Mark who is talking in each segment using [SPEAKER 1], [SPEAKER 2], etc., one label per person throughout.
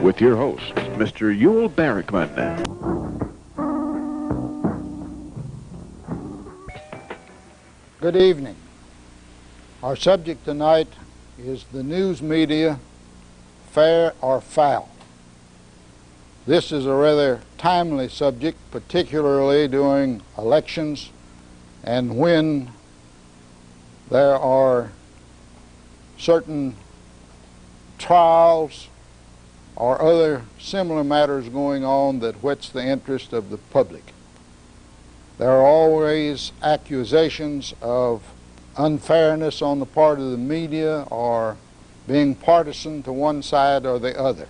[SPEAKER 1] with your host, Mr. Uhel Barrickman.
[SPEAKER 2] Good evening. Our subject tonight is the news media, fair or foul. This is a rather timely subject, particularly during elections and when there are certain trials or other similar matters going on that whets the interest of the public. There are always accusations of unfairness on the part of the media or being partisan to one side or the other.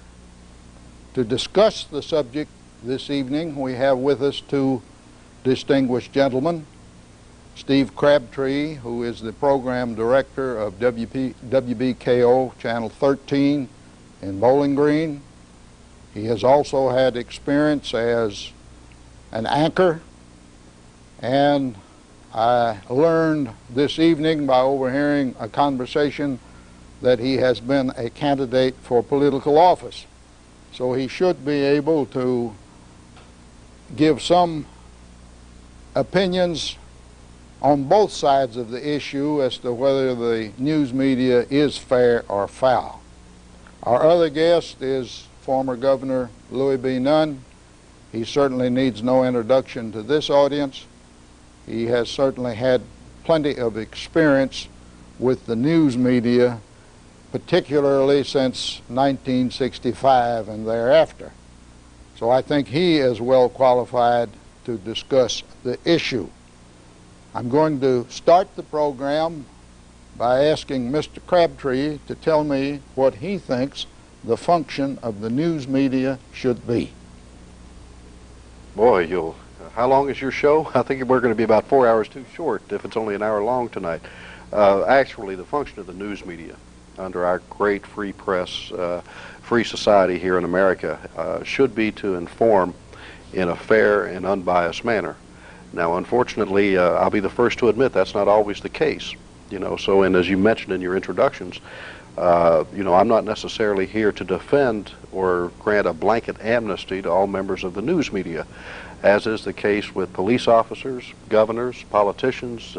[SPEAKER 2] To discuss the subject this evening, we have with us two distinguished gentlemen. Steve Crabtree, who is the program director of WBKO Channel 13 in Bowling Green. He has also had experience as an anchor, and I learned this evening by overhearing a conversation that he has been a candidate for political office. So he should be able to give some opinions on both sides of the issue as to whether the news media is fair or foul. Our other guest is former Governor Louie B. Nunn. He certainly needs no introduction to this audience. He has certainly had plenty of experience with the news media, particularly since 1965 and thereafter. So I think he is well qualified to discuss the issue. I'm going to start the program by asking Mr. Crabtree to tell me what he thinks the function of the news media should be.
[SPEAKER 3] Boy, how long is your show? I think we're going to be about 4 hours too short if it's only an hour long tonight. Actually, the function of the news media under our great free press, free society here in America should be to inform in a fair and unbiased manner. Now, unfortunately, I'll be the first to admit that's not always the case. So, and as you mentioned in your introductions, I'm not necessarily here to defend or grant a blanket amnesty to all members of the news media, as is the case with police officers, governors, politicians,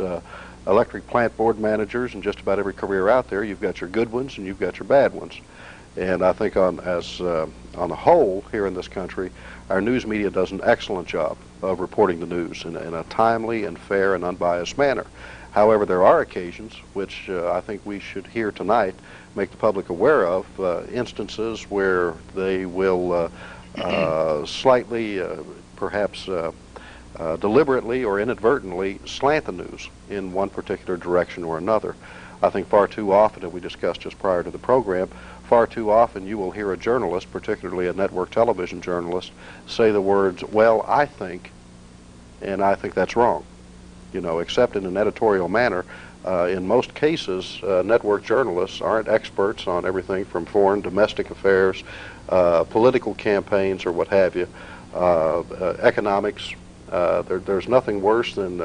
[SPEAKER 3] electric plant board managers, and just about every career out there. You've got your good ones and you've got your bad ones. And I think on the whole here in this country, our news media does an excellent job of reporting the news in a timely and fair and unbiased manner. However, there are occasions which I think we should here tonight make the public aware of, instances where they will slightly, perhaps deliberately or inadvertently slant the news in one particular direction or another. I think far too often, and we discussed just prior to the program, far too often you will hear a journalist, particularly a network television journalist, say the words, "Well, I think," and I think that's wrong. Except in an editorial manner. In most cases, network journalists aren't experts on everything from foreign, domestic affairs, political campaigns, or what have you, economics. There's nothing worse than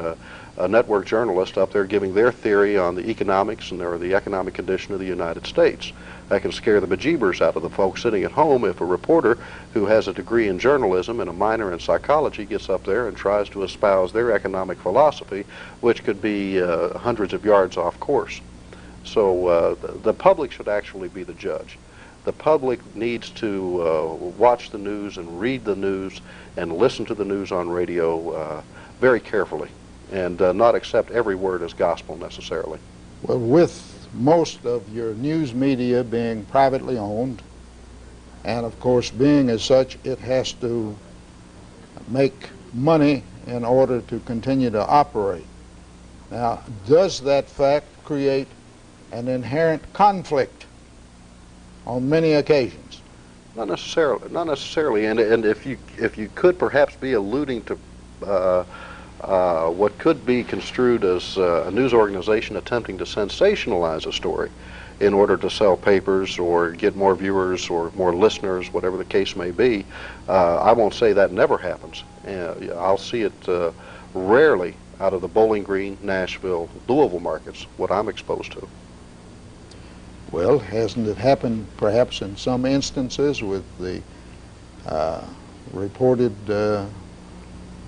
[SPEAKER 3] a network journalist up there giving their theory on the economics or the economic condition of the United States. That can scare the bejeebers out of the folks sitting at home if a reporter who has a degree in journalism and a minor in psychology gets up there and tries to espouse their economic philosophy, which could be hundreds of yards off course. So the public should actually be the judge. The public needs to watch the news and read the news and listen to the news on radio very carefully and not accept every word as gospel necessarily.
[SPEAKER 2] Well, with most of your news media being privately owned, and of course being as such, it has to make money in order to continue to operate. Now, does that fact create an inherent conflict on many occasions?
[SPEAKER 3] Not necessarily. And if you could perhaps be alluding to what could be construed as a news organization attempting to sensationalize a story in order to sell papers or get more viewers or more listeners, whatever the case may be, I won't say that never happens. I'll see it rarely out of the Bowling Green, Nashville, Louisville markets, what I'm exposed to.
[SPEAKER 2] Well, hasn't it happened perhaps in some instances with the reported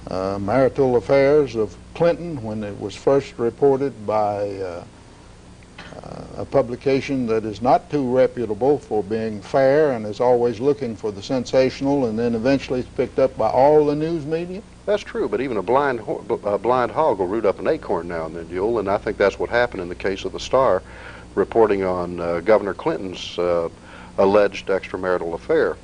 [SPEAKER 2] marital affairs of Clinton when it was first reported by a publication that is not too reputable for being fair and is always looking for the sensational, and then eventually it's picked up by all the news media?
[SPEAKER 3] That's true, but even a blind hog will root up an acorn now and then, Yule, and I think that's what happened in the case of the Star reporting on Governor Clinton's alleged extramarital affair.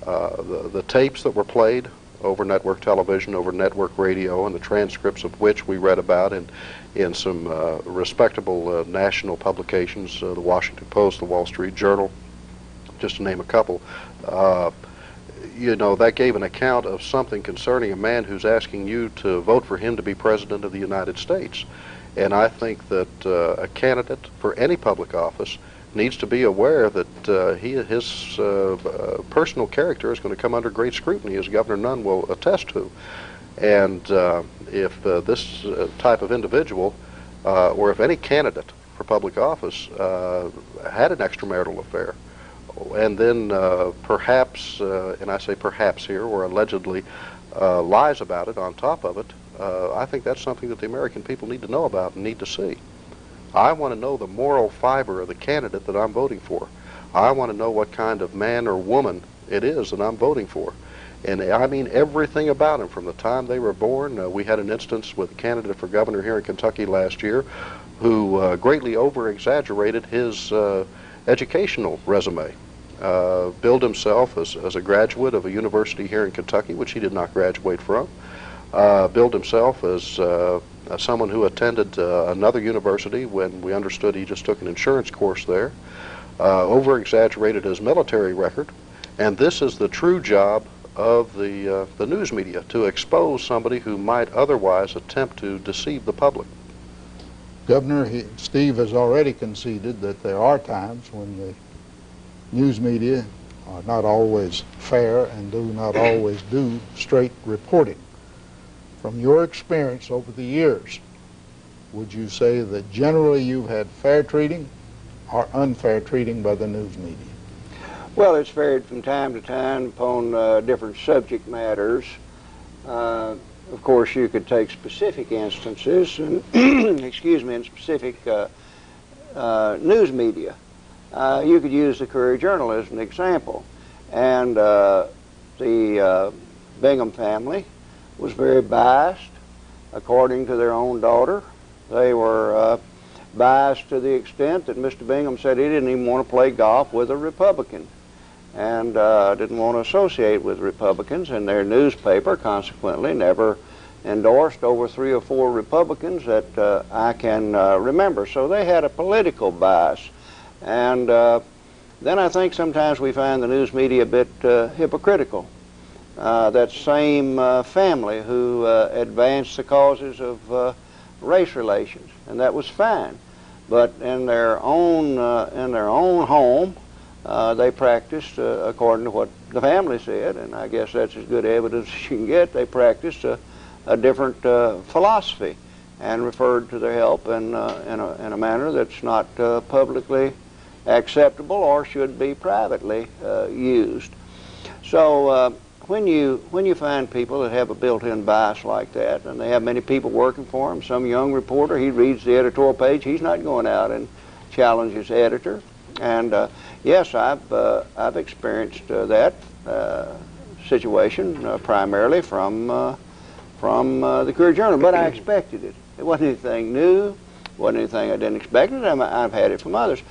[SPEAKER 3] The tapes that were played over network television, over network radio, and the transcripts of which we read about in some respectable national publications, the Washington Post, the Wall Street Journal, just to name a couple, you know, that gave an account of something concerning a man who's asking you to vote for him to be President of the United States. And I think that a candidate for any public office needs to be aware that his personal character is going to come under great scrutiny, as Governor Nunn will attest to. And if this type of individual, or if any candidate for public office had an extramarital affair, and then perhaps, and I say perhaps here, or allegedly lies about it on top of it, I think that's something that the American people need to know about and need to see. I want to know the moral fiber of the candidate that I'm voting for. I want to know what kind of man or woman it is that I'm voting for. And I mean everything about them from the time they were born. We had an instance with a candidate for governor here in Kentucky last year who greatly over-exaggerated his educational resume. Billed himself as a graduate of a university here in Kentucky, which he did not graduate from. Billed himself as someone who attended another university when we understood he just took an insurance course there. Over-exaggerated his military record. And this is the true job of the news media, to expose somebody who might otherwise attempt to deceive the public.
[SPEAKER 2] Governor, Steve has already conceded that there are times when the news media are not always fair and do not always do straight reporting. From your experience over the years, would you say that generally you've had fair treating or unfair treating by the news media?
[SPEAKER 4] Well, it's varied from time to time upon different subject matters. Of course, you could take specific instances, and excuse me, in specific news media. You could use the Courier-Journal as an example. And the Bingham family was very biased, according to their own daughter. They were biased to the extent that Mr. Bingham said he didn't even want to play golf with a Republican, and didn't want to associate with Republicans, and their newspaper consequently never endorsed over 3 or 4 Republicans that I can remember. So they had a political bias. And then I think sometimes we find the news media a bit hypocritical. That same family who advanced the causes of race relations, and that was fine. But in their own home, they practiced, according to what the family said, and I guess that's as good evidence as you can get, they practiced a different philosophy and referred to their help in a manner that's not publicly acceptable or should be privately used. So when you find people that have a built-in bias like that, and they have many people working for them, some young reporter, he reads the editorial page, he's not going out and challenge his editor. And yes, I've experienced that situation primarily from the Courier-Journal, but I expected it. It wasn't anything new, wasn't anything I didn't expect. I've had it from others.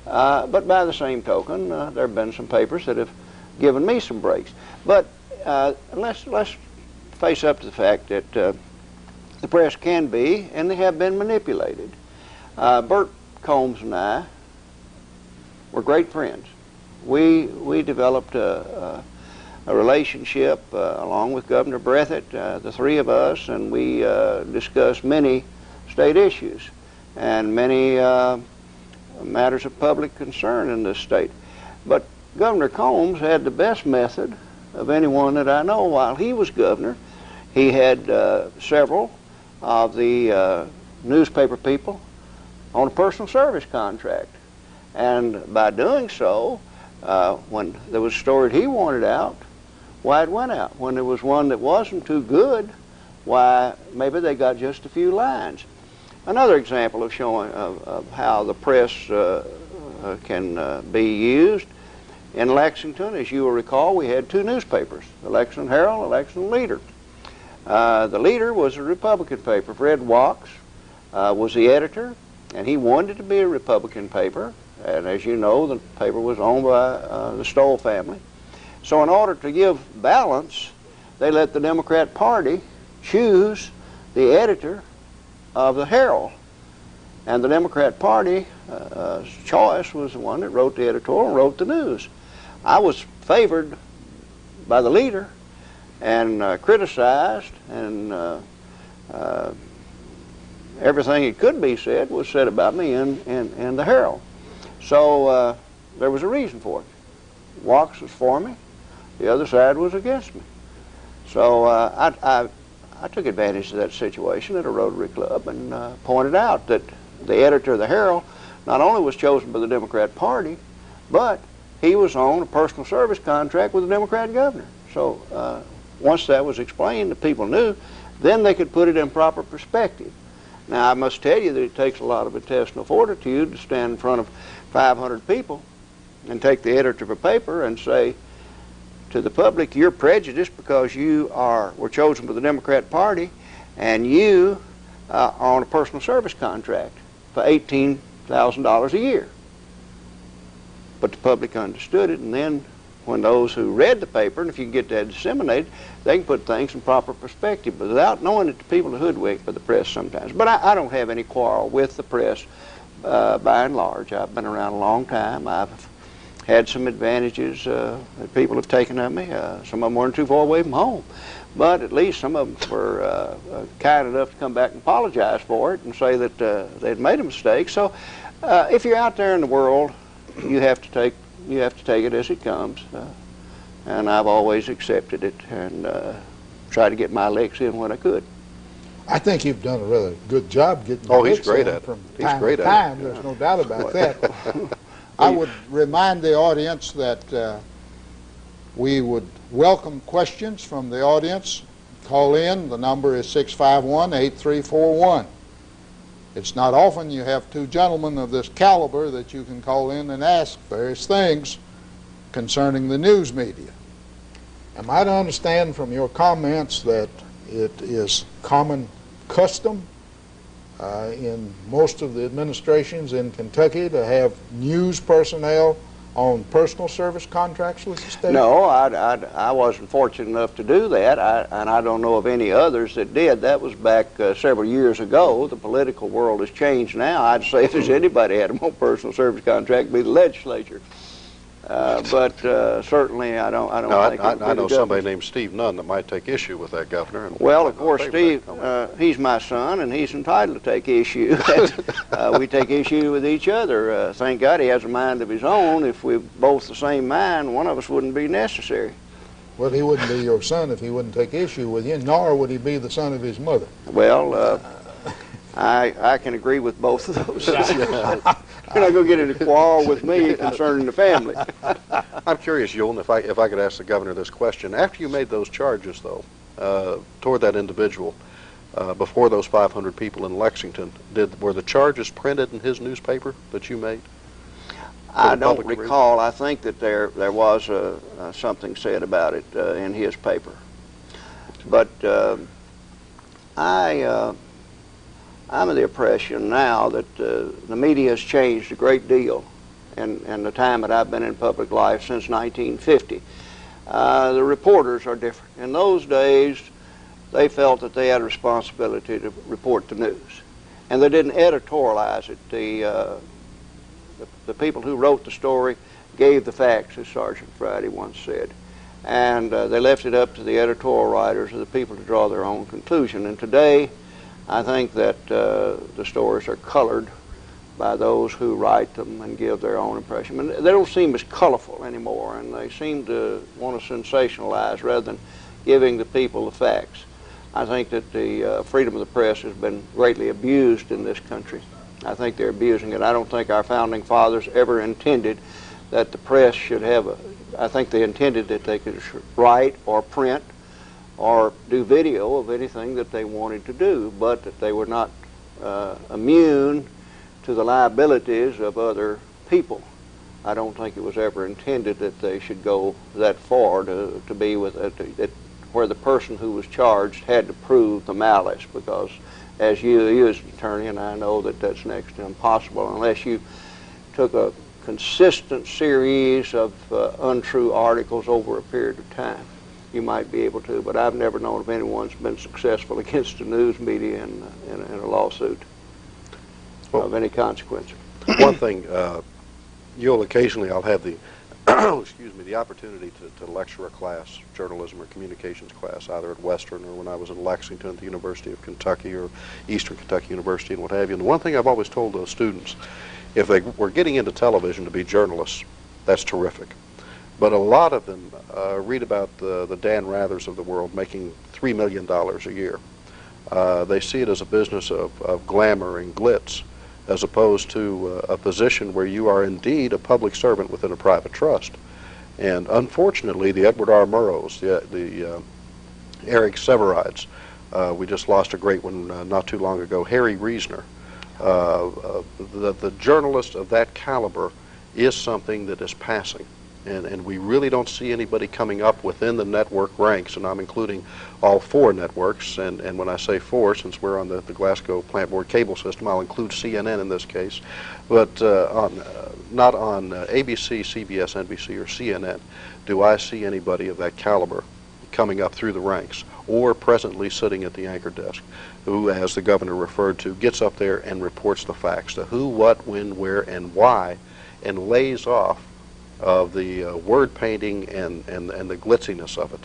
[SPEAKER 4] But by the same token, there have been some papers that have given me some breaks. But let's face up to the fact that the press can be, and they have been, manipulated. Bert Combs and I were great friends. We developed a relationship along with Governor Breathitt, the 3 of us, and we discussed many state issues and many matters of public concern in this state. But Governor Combs had the best method of anyone that I know while he was governor. He had several of the newspaper people on a personal service contract. And by doing so, when there was a story he wanted out, why it went out. When there was one that wasn't too good, why maybe they got just a few lines. Another example of showing of how the press can be used. In Lexington, as you will recall, we had two newspapers, the Lexington Herald and the Lexington Leader. The Leader was a Republican paper. Fred Wachs was the editor, and he wanted it to be a Republican paper. And as you know, the paper was owned by the Stoll family. So in order to give balance, they let the Democrat Party choose the editor of the Herald. And the Democrat Party's choice was the one that wrote the editorial and wrote the news. I was favored by the Leader and criticized, and everything that could be said was said about me in the Herald. So there was a reason for it. Wachs was for me, the other side was against me. So I took advantage of that situation at a Rotary Club and pointed out that the editor of the Herald not only was chosen by the Democrat Party, but he was on a personal service contract with the Democrat governor. So once that was explained, the people knew, then they could put it in proper perspective. Now, I must tell you that it takes a lot of intestinal fortitude to stand in front of 500 people and take the editor of a paper and say to the public, you're prejudiced because you were chosen by the Democrat Party and you are on a personal service contract for $18,000 a year. But the public understood it, and then when those who read the paper, and if you can get that disseminated, they can put things in proper perspective. But without knowing it, the people are hoodwinked by the press sometimes. But I don't have any quarrel with the press by and large. I've been around a long time. I've had some advantages that people have taken of me. Some of them weren't too far away from home. But at least some of them were kind enough to come back and apologize for it and say that they'd made a mistake. So if you're out there in the world, you have to take it as it comes, and I've always accepted it and tried to get my licks in when I could.
[SPEAKER 2] I think you've done a really good job getting
[SPEAKER 3] Oh,
[SPEAKER 2] the
[SPEAKER 3] he's
[SPEAKER 2] licks
[SPEAKER 3] great
[SPEAKER 2] in
[SPEAKER 3] at it.
[SPEAKER 2] from
[SPEAKER 3] He's
[SPEAKER 2] time
[SPEAKER 3] great
[SPEAKER 2] to
[SPEAKER 3] at it.
[SPEAKER 2] time. There's no doubt about that. I would remind the audience that we would welcome questions from the audience. Call in. The number is 651-8341. It's not often you have two gentlemen of this caliber that you can call in and ask various things concerning the news media. Am I to understand from your comments that it is common custom in most of the administrations in Kentucky to have news personnel on personal service contracts with the state?
[SPEAKER 4] No, I wasn't fortunate enough to do that, and I don't know of any others that did. That was back several years ago. The political world has changed now. I'd say if there's anybody had them on personal service contract, it'd be the legislature. But certainly, I don't think.
[SPEAKER 3] I know somebody named Steve Nunn that might take issue with that, Governor. And
[SPEAKER 4] well, of course, Steve, he's my son, and he's entitled to take issue. We take issue with each other. Thank God he has a mind of his own. If we're both the same mind, one of us wouldn't be necessary.
[SPEAKER 2] Well, he wouldn't be your son if he wouldn't take issue with you, nor would he be the son of his mother.
[SPEAKER 4] Well, I can agree with both of those. You're not going to get in a quarrel with me concerning the family.
[SPEAKER 3] I'm curious, Yulin, if I could ask the Governor this question. After you made those charges, though, toward that individual, before those 500 people in Lexington, were the charges printed in his newspaper that you made?
[SPEAKER 4] I don't recall. I think that there was something said about it in his paper. But I'm of the impression now that the media has changed a great deal in the time that I've been in public life since 1950. The reporters are different. In those days, they felt that they had a responsibility to report the news, and they didn't editorialize it. The people who wrote the story gave the facts, as Sergeant Friday once said, and they left it up to the editorial writers or the people to draw their own conclusion. And today, I think that the stories are colored by those who write them and give their own impression. And they don't seem as colorful anymore, and they seem to want to sensationalize rather than giving the people the facts. I think that the freedom of the press has been greatly abused in this country. I think they're abusing it. I don't think our founding fathers ever intended that the press should have a, I think they intended that they could write or print or do video of anything that they wanted to do, but that they were not immune to the liabilities of other people. I don't think it was ever intended that they should go that far to be with where the person who was charged had to prove the malice, because as you as an attorney, and I know that that's next to impossible unless you took a consistent series of untrue articles over a period of time. You might be able to, but I've never known of anyone's been successful against the news media in a lawsuit of any consequence.
[SPEAKER 3] One thing, you'll occasionally, I'll have the, excuse me, the opportunity to lecture a class, journalism or communications class, either at Western or when I was in Lexington at the University of Kentucky or Eastern Kentucky University and what have you. And the one thing I've always told those students, if they were getting into television to be journalists, that's terrific. But a lot of them read about the Dan Rathers of the world making $3 million a year. They see it as a business of glamour and glitz, as opposed to a position where you are indeed a public servant within a private trust. And unfortunately, the Edward R. Murrows, the Eric Severides, we just lost a great one not too long ago, Harry Reasoner. The journalist of that caliber is something that is passing. And we really don't see anybody coming up within the network ranks, and I'm including all 4 networks, and when I say 4, since we're on the Glasgow Plant Board cable system, I'll include CNN in this case, but not on ABC, CBS, NBC, or CNN do I see anybody of that caliber coming up through the ranks, or presently sitting at the anchor desk, who, as the governor referred to, gets up there and reports the facts, the who, what, when, where, and why, and lays off of the word painting and the glitziness of it,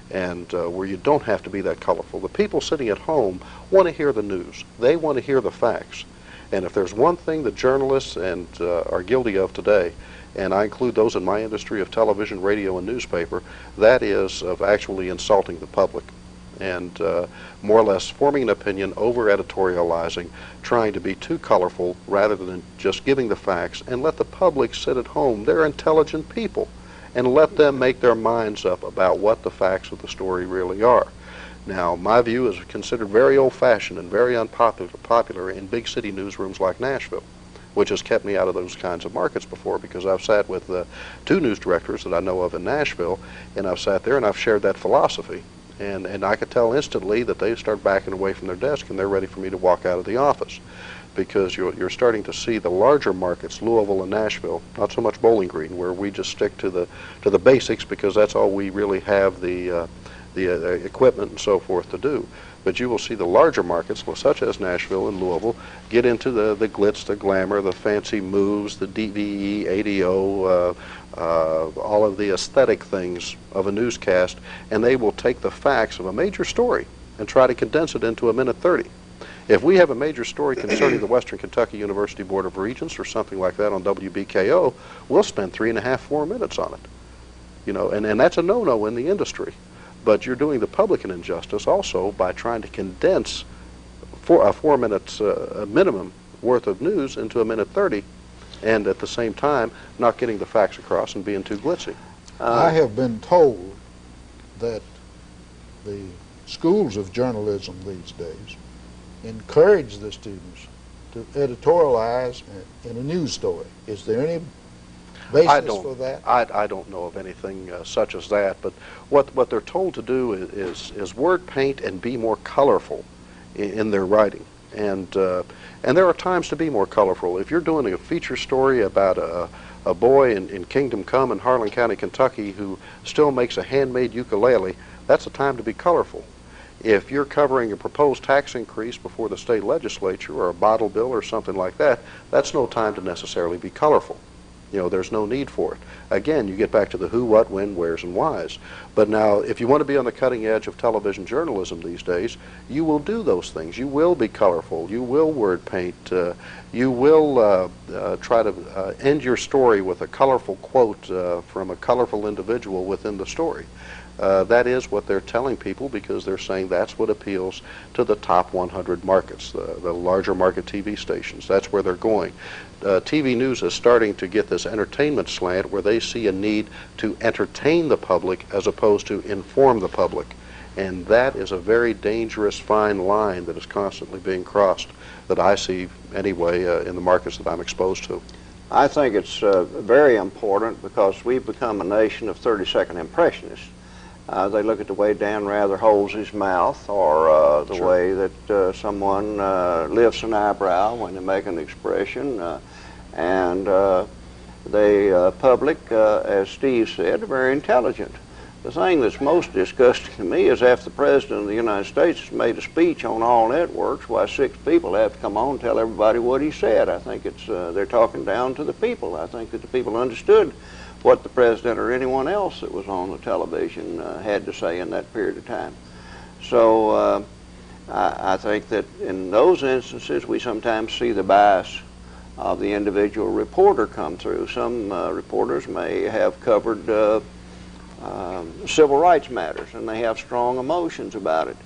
[SPEAKER 3] and where you don't have to be that colorful. The people sitting at home want to hear the news. They want to hear the facts. And if there's one thing that journalists are guilty of today, and I include those in my industry of television, radio, and newspaper, that is of actually insulting the public and more or less forming an opinion, over-editorializing, trying to be too colorful rather than just giving the facts, and let the public sit at home. They're intelligent people, and let them make their minds up about what the facts of the story really are. Now, my view is considered very old-fashioned and very unpopular in big city newsrooms like Nashville, which has kept me out of those kinds of markets before, because I've sat with 2 news directors that I know of in Nashville, and I've sat there and I've shared that philosophy. And I could tell instantly that they start backing away from their desk and they're ready for me to walk out of the office, because you're starting to see the larger markets, Louisville and Nashville, not so much Bowling Green, where we just stick to the basics because that's all we really have the equipment and so forth to do. But you will see the larger markets, such as Nashville and Louisville, get into the glitz, the glamour, the fancy moves, the DVE, ADO, all of the aesthetic things of a newscast, and they will take the facts of a major story and try to condense it into a minute 30. If we have a major story concerning the Western Kentucky University Board of Regents or something like that on WBKO, we'll spend 3.5, 4 minutes on it. You know, and that's a no-no in the industry. But you're doing the public an injustice also by trying to condense 4 minutes minimum worth of news into a minute 30, and at the same time not getting the facts across and being too glitzy.
[SPEAKER 2] I have been told that the schools of journalism these days encourage the students to editorialize in a news story. Is there any basis for that?
[SPEAKER 3] I don't know of anything such as that, but what they're told to do is word paint and be more colorful in their writing. And there are times to be more colorful. If you're doing a feature story about a boy in Kingdom Come in Harlan County, Kentucky, who still makes a handmade ukulele, that's a time to be colorful. If you're covering a proposed tax increase before the state legislature or a bottle bill or something like that, that's no time to necessarily be colorful. You know, there's no need for it. Again, you get back to the who, what, when, where's, and whys. But now, if you want to be on the cutting edge of television journalism these days, you will do those things. You will be colorful. You will word paint. You will try to end your story with a colorful quote from a colorful individual within the story. That is what they're telling people because they're saying that's what appeals to the top 100 markets, the larger market TV stations. That's where they're going. TV news is starting to get this entertainment slant where they see a need to entertain the public as opposed to inform the public. And that is a very dangerous fine line that is constantly being crossed, that I see anyway in the markets that I'm exposed to.
[SPEAKER 4] I think it's very important because we've become a nation of 30-second impressionists. They look at the way Dan Rather holds his mouth, or the
[SPEAKER 3] Sure.
[SPEAKER 4] way that someone lifts an eyebrow when they make an expression. And the public, as Steve said, are very intelligent. The thing that's most disgusting to me is after the President of the United States has made a speech on all networks, why 6 people have to come on and tell everybody what he said. I think it's they're talking down to the people. I think that the people understood what the President or anyone else that was on the television had to say in that period of time. So I think that in those instances we sometimes see the bias of the individual reporter come through. Some reporters may have covered civil rights matters and they have strong emotions about it.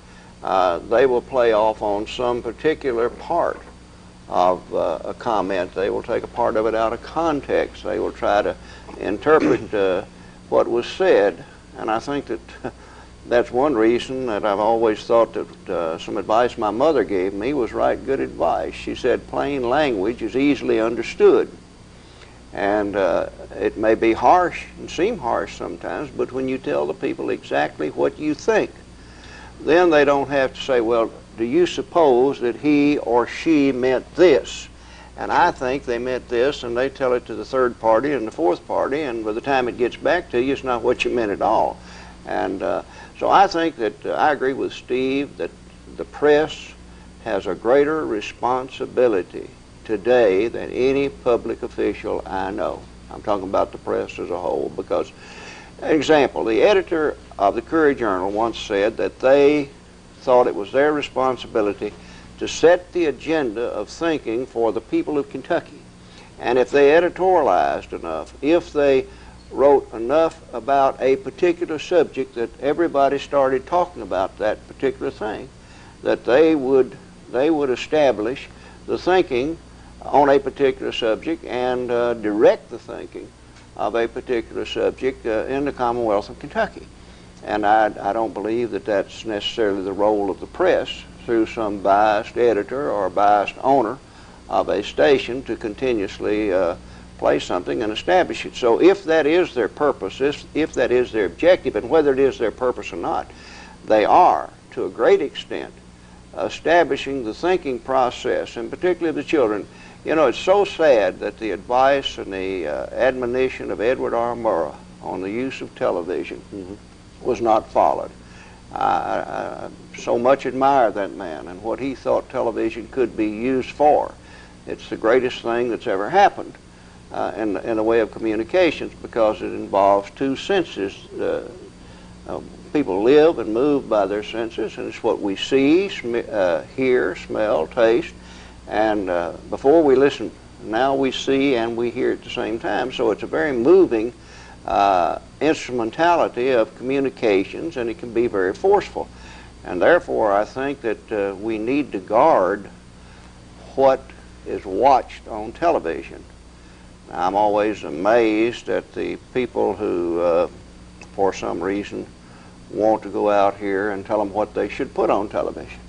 [SPEAKER 4] They will play off on some particular part of a comment. They will take a part of it out of context. They will try to interpret what was said, and I think that that's one reason that I've always thought that some advice my mother gave me was right good advice. She said plain language is easily understood, and it may be harsh and seem harsh sometimes, but when you tell the people exactly what you think, then they don't have to say, well, do you suppose that he or she meant this? And I think they meant this, and they tell it to the third party and the fourth party, and by the time it gets back to you, it's not what you meant at all. And so I think that I agree with Steve that the press has a greater responsibility today than any public official I know. I'm talking about the press as a whole because, example, the editor of the Courier-Journal once said that they thought it was their responsibility to set the agenda of thinking for the people of Kentucky. And if they editorialized enough, if they wrote enough about a particular subject that everybody started talking about that particular thing, that they would establish the thinking on a particular subject and direct the thinking of a particular subject in the Commonwealth of Kentucky. And I don't believe that that's necessarily the role of the press through some biased editor or biased owner of a station to continuously play something and establish it. So if that is their purpose, if that is their objective, and whether it is their purpose or not, they are, to a great extent, establishing the thinking process, and particularly the children. You know, it's so sad that the advice and the admonition of Edward R. Murrah on the use of television was not followed. I so much admire that man and what he thought television could be used for. It's the greatest thing that's ever happened in the way of communications because it involves 2 senses. People live and move by their senses, and it's what we see, hear, smell, taste, and before we listen, now we see and we hear at the same time. So it's a very moving instrumentality of communications, and it can be very forceful. And therefore, I think that we need to guard what is watched on television. I'm always amazed at the people who, for some reason, want to go out here and tell them what they should put on television.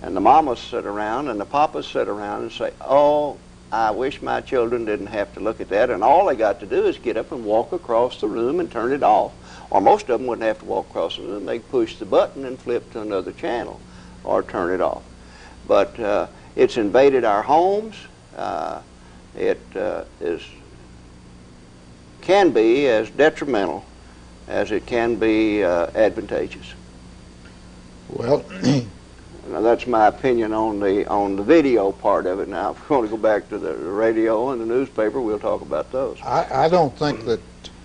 [SPEAKER 4] And the mamas sit around and the papas sit around and say, oh, I wish my children didn't have to look at that, and all they got to do is get up and walk across the room and turn it off. Or most of them wouldn't have to walk across the room. They could push the button and flip to another channel or turn it off. But it's invaded our homes. It can be as detrimental as it can be advantageous.
[SPEAKER 2] Well,
[SPEAKER 4] now, that's my opinion on the video part of it. Now, if we want to go back to the radio and the newspaper, we'll talk about those.
[SPEAKER 2] I don't think that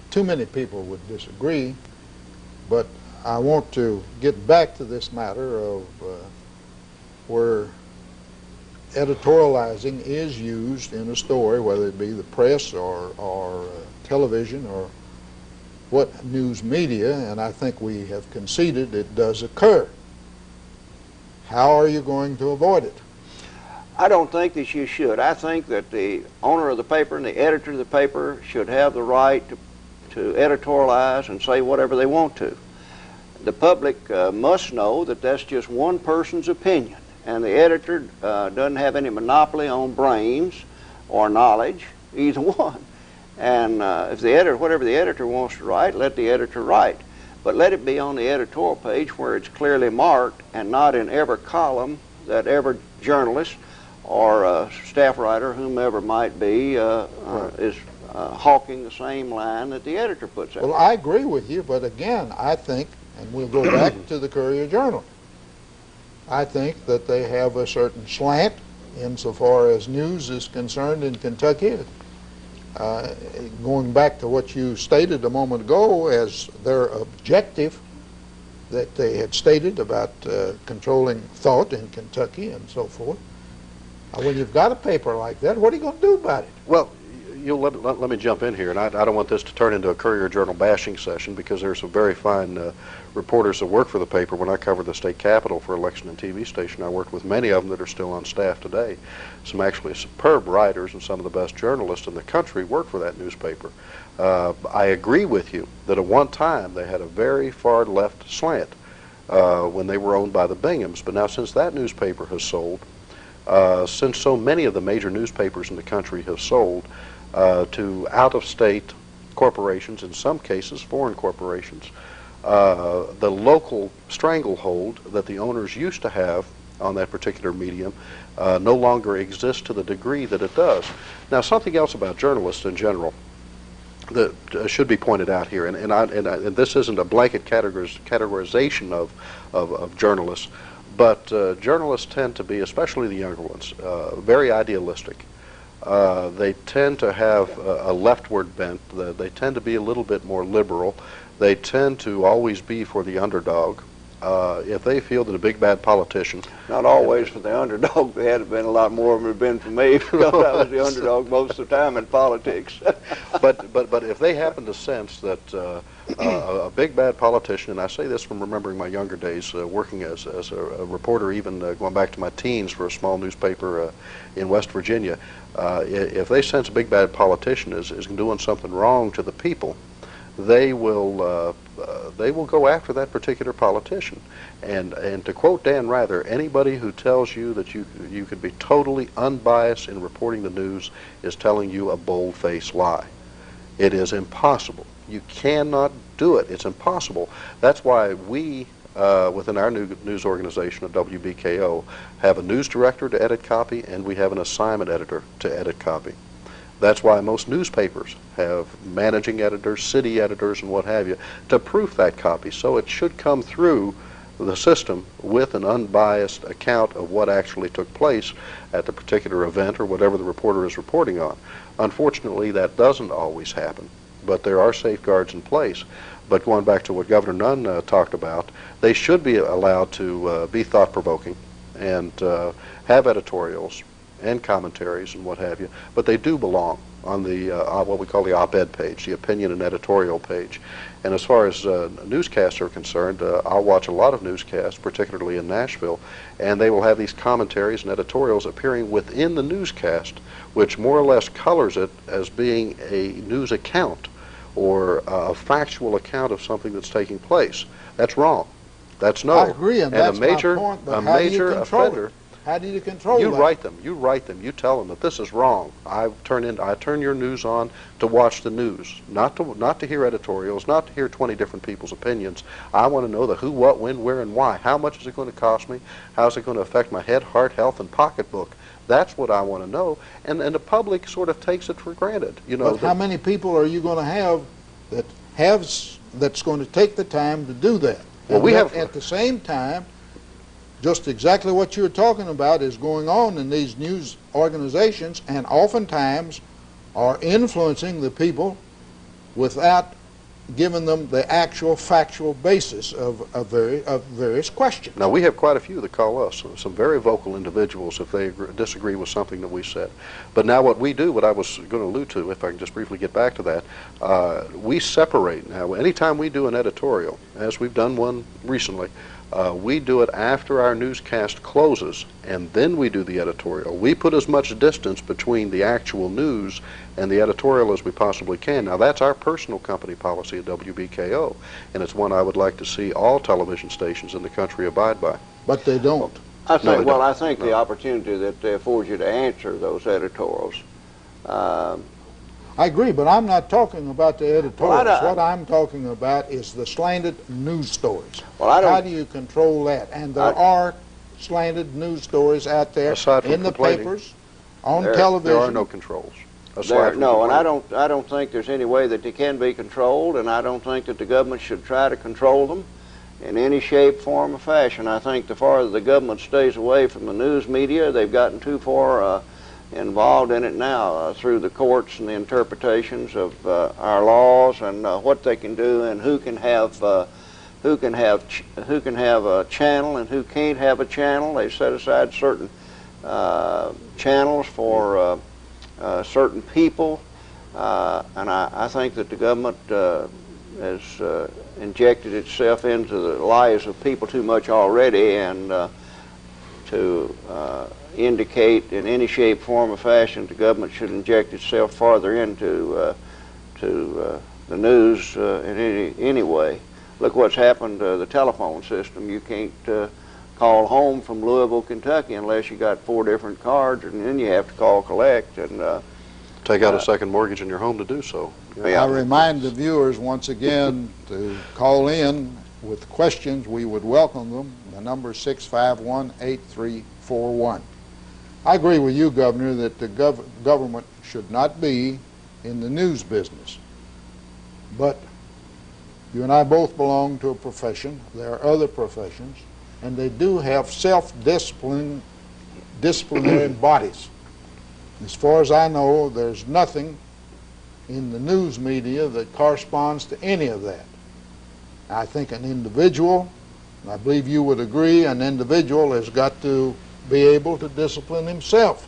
[SPEAKER 2] too many people would disagree, but I want to get back to this matter of where editorializing is used in a story, whether it be the press or television or what news media, and I think we have conceded it does occur. How are you going to avoid it?
[SPEAKER 4] I don't think that you should. I think that the owner of the paper and the editor of the paper should have the right to editorialize and say whatever they want to. The public must know that that's just one person's opinion, and the editor doesn't have any monopoly on brains or knowledge, either one. And if the editor, whatever the editor wants to write, let the editor write. But let it be on the editorial page where it's clearly marked, and not in every column that every journalist or staff writer, whomever might be, is hawking the same line that the editor puts out.
[SPEAKER 2] Well, I agree with you, but again, I think, and we'll go back to the Courier-Journal, I think that they have a certain slant insofar as news is concerned in Kentucky. Going back to what you stated a moment ago as their objective that they had stated about controlling thought in Kentucky and so forth. When you've got a paper like that, what are you going to do about it?
[SPEAKER 3] Well, you'll let me jump in here, and I don't want this to turn into a Courier-Journal bashing session, because there's some very fine reporters that work for the paper. When I covered the state capitol for election and TV station, I worked with many of them that are still on staff today. Some actually superb writers and some of the best journalists in the country work for that newspaper. I agree with you that at one time they had a very far left slant when they were owned by the Binghams, but now since that newspaper has sold, since so many of the major newspapers in the country have sold to out-of-state corporations, in some cases foreign corporations, the local stranglehold that the owners used to have on that particular medium no longer exists to the degree that it does. Now, something else about journalists in general that should be pointed out here, and this isn't a blanket categorization of journalists, but journalists tend to be, especially the younger ones, very idealistic. They tend to have a leftward bent. They tend to be a little bit more liberal. They tend to always be for the underdog. If they feel that a big bad politician...
[SPEAKER 4] Not always for the underdog. There had been a lot more of them had been for me, because I was the underdog most of the time in politics.
[SPEAKER 3] but if they happen to sense that a big bad politician, and I say this from remembering my younger days working as a reporter, even going back to my teens for a small newspaper in West Virginia, if they sense a big bad politician is doing something wrong to the people, they will go after that particular politician. And to quote Dan Rather, anybody who tells you that you could be totally unbiased in reporting the news is telling you a bold-faced lie. It is impossible. You cannot do it. It's impossible. That's why we, within our news organization at WBKO, have a news director to edit copy, and we have an assignment editor to edit copy. That's why most newspapers have managing editors, city editors, and what have you, to proof that copy. So it should come through the system with an unbiased account of what actually took place at the particular event or whatever the reporter is reporting on. Unfortunately, that doesn't always happen, but there are safeguards in place. But going back to what Governor Nunn talked about, they should be allowed to be thought-provoking and have editorials and commentaries and what have you, but they do belong on the what we call the op-ed page, the opinion and editorial page. And as far as newscasts are concerned, I'll watch a lot of newscasts, particularly in Nashville, and they will have these commentaries and editorials appearing within the newscast, which more or less colors it as being a news account or a factual account of something that's taking place. That's wrong. That's no.
[SPEAKER 2] I agree, and that's my point, but how do you control
[SPEAKER 3] offender,
[SPEAKER 2] it? How do you control that?
[SPEAKER 3] You write them. You write them. You tell them that this is wrong. I turn your news on to watch the news, not to hear editorials, not to hear 20 different people's opinions. I want to know the who, what, when, where, and why. How much is it going to cost me? How is it going to affect my head, heart, health, and pocketbook? That's what I want to know. And the public sort of takes it for granted. You know.
[SPEAKER 2] But how many people are you going to have that's going to take the time to do that?
[SPEAKER 3] Well,
[SPEAKER 2] and
[SPEAKER 3] we have
[SPEAKER 2] at the same time. Just exactly what you're talking about is going on in these news organizations, and oftentimes are influencing the people without given them the actual factual basis of various questions.
[SPEAKER 3] Now, we have quite a few that call us, some very vocal individuals if they disagree with something that we said. But now what we do, what I was going to allude to, if I can just briefly get back to that, we separate. Now, anytime we do an editorial, as we've done one recently, we do it after our newscast closes, and then we do the editorial. We put as much distance between the actual news and the editorial as we possibly can. Now, that's our personal company policy at WBKO, and it's one I would like to see all television stations in the country abide by.
[SPEAKER 2] But they don't.
[SPEAKER 4] I think, well, I think the opportunity that they afford you to answer those editorials.
[SPEAKER 2] I agree, but I'm not talking about the editorials. What I'm talking about is the slanted news stories.
[SPEAKER 4] Well,
[SPEAKER 2] how do you control that? And there are slanted news stories out there in the papers, on television.
[SPEAKER 3] There are no controls.
[SPEAKER 4] No, and I don't think there's any way that they can be controlled, and I don't think that the government should try to control them in any shape, form, or fashion. I think the farther the government stays away from the news media, they've gotten too far involved in it now through the courts and the interpretations of our laws and what they can do and who can have a channel and who can't have a channel. They set aside certain channels for certain people, and I think that the government has injected itself into the lives of people too much already, and to indicate in any shape, form, or fashion the government should inject itself farther into the news in any way. Look what's happened to the telephone system. You can't call home from Louisville, Kentucky unless you got 4 different cards, and then you have to call collect and
[SPEAKER 3] take out a second mortgage in your home to do so.
[SPEAKER 2] Yeah. I remind the viewers once again to call in with questions. We would welcome them. The number is 651-8341. I agree with you, Governor, that the government should not be in the news business. But you and I both belong to a profession. There are other professions, and they do have disciplinary bodies. As far as I know, there's nothing in the news media that corresponds to any of that. I think an individual, and I believe you would agree, an individual has got to be able to discipline himself.